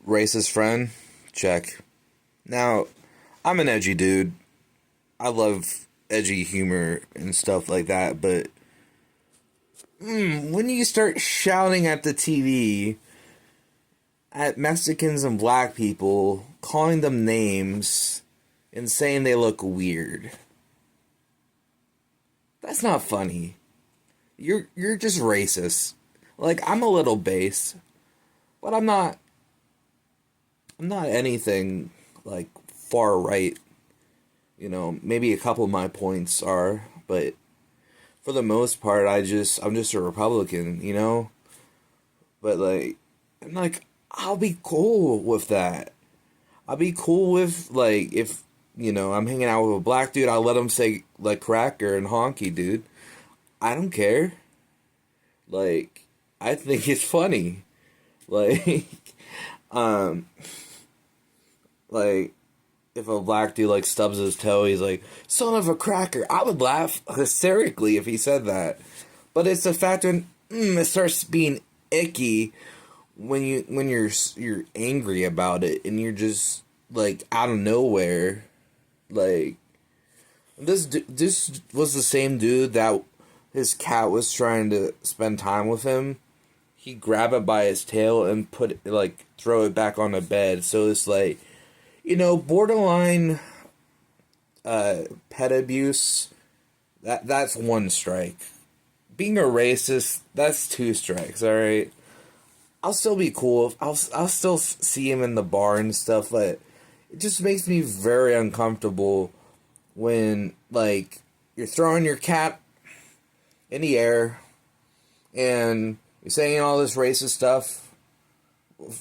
Racist friend? Check. Now, I'm an edgy dude. I love edgy humor and stuff like that, but when you start shouting at the TV at Mexicans and black people, calling them names, and saying they look weird, that's not funny. You're just racist. Like, I'm a little base, but I'm not anything like far right. Maybe a couple of my points are, but for the most part, I'm just a Republican. But I'll be cool with that. I'll be cool with if I'm hanging out with a black dude, I'll let him say like cracker and honky, dude. I don't care. I think it's funny. Like, um, like if a black dude stubs his toe, he's like, "Son of a cracker." I would laugh hysterically if he said that. But it's the fact when it starts being icky when you're angry about it and you're just out of nowhere. This was the same dude that his cat was trying to spend time with him. He grabbed it by its tail and throw it back on the bed. So it's borderline pet abuse. That's one strike. Being a racist, that's two strikes. All right. I'll still be cool. I'll still see him in the bar and stuff, but it just makes me very uncomfortable when you're throwing your cat in the air and you're saying all this racist stuff,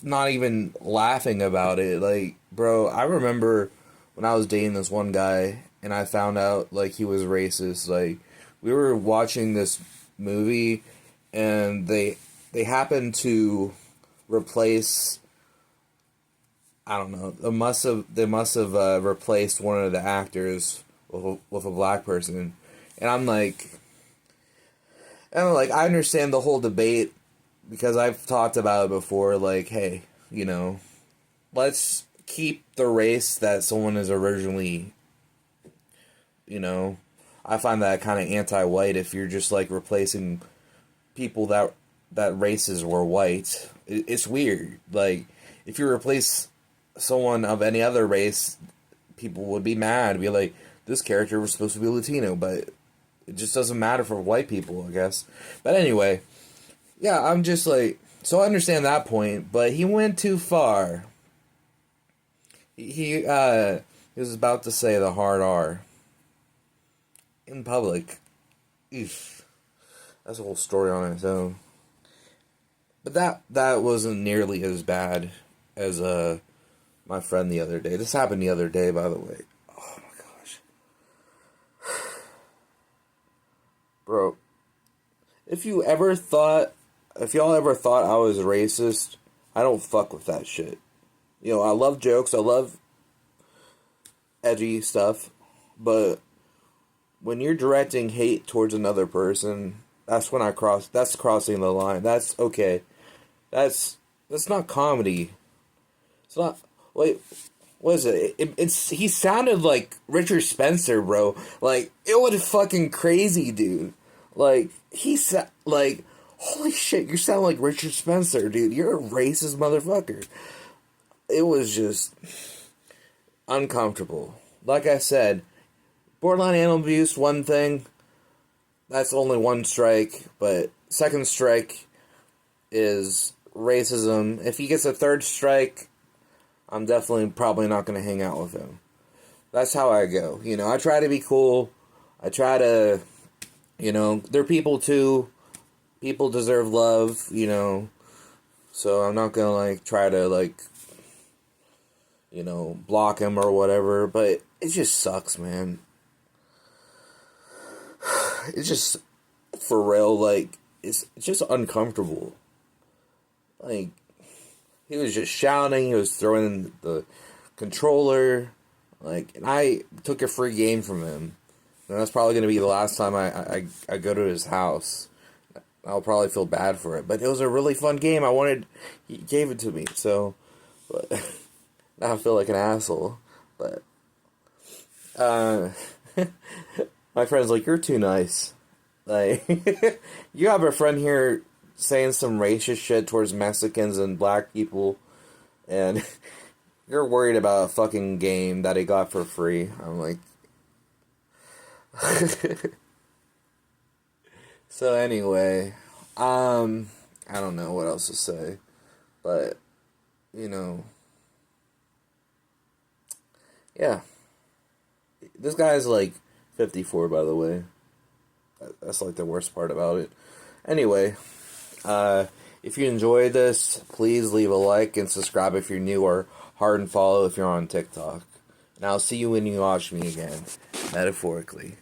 not even laughing about it. Bro, I remember when I was dating this one guy and I found out he was racist. We were watching this movie and they happened to replace, I don't know, they must have replaced one of the actors with a black person. And I understand the whole debate because I've talked about it before. Hey, let's keep the race that someone is originally. I find that kind of anti-white if you're just replacing people that races were white. It's weird. If you replace someone of any other race, people would be mad. Be like, this character was supposed to be Latino, but it just doesn't matter for white people, I guess. But anyway, yeah, I'm just so I understand that point, but he went too far. He was about to say the hard R in public. Eesh. That's a whole story on its own. But that wasn't nearly as bad as my friend the other day. This happened the other day, by the way. Oh my gosh. Bro, if y'all ever thought I was racist, I don't fuck with that shit. I love jokes, I love edgy stuff, but when you're directing hate towards another person, that's crossing the line. That's okay. That's not comedy. It's not, wait, what is it? He sounded like Richard Spencer, bro. It was fucking crazy, dude. Holy shit, you sound like Richard Spencer, dude. You're a racist motherfucker. It was just uncomfortable. Like I said, borderline animal abuse, one thing. That's only one strike, but second strike is racism. If he gets a third strike, I'm definitely probably not going to hang out with him. That's how I go. I try to be cool. I try to, they're people too. People deserve love, so I'm not going to try to block him or whatever, but it just sucks, man. It's just, for real, it's just uncomfortable. He was just shouting, he was throwing the controller, and I took a free game from him. And that's probably going to be the last time I go to his house. I'll probably feel bad for it. But it was a really fun game. He gave it to me. So, But now I feel like an asshole. But my friend's like, you're too nice. Like, you have a friend here saying some racist shit towards Mexicans and black people, and you're worried about a fucking game that he got for free. I'm like, so anyway, I don't know what else to say, but, you know, yeah. This guy's like 54, by the way. That's like the worst part about it. Anyway, if you enjoyed this, please leave a like and subscribe if you're new, or heart and follow if you're on TikTok. And I'll see you when you watch me again, metaphorically.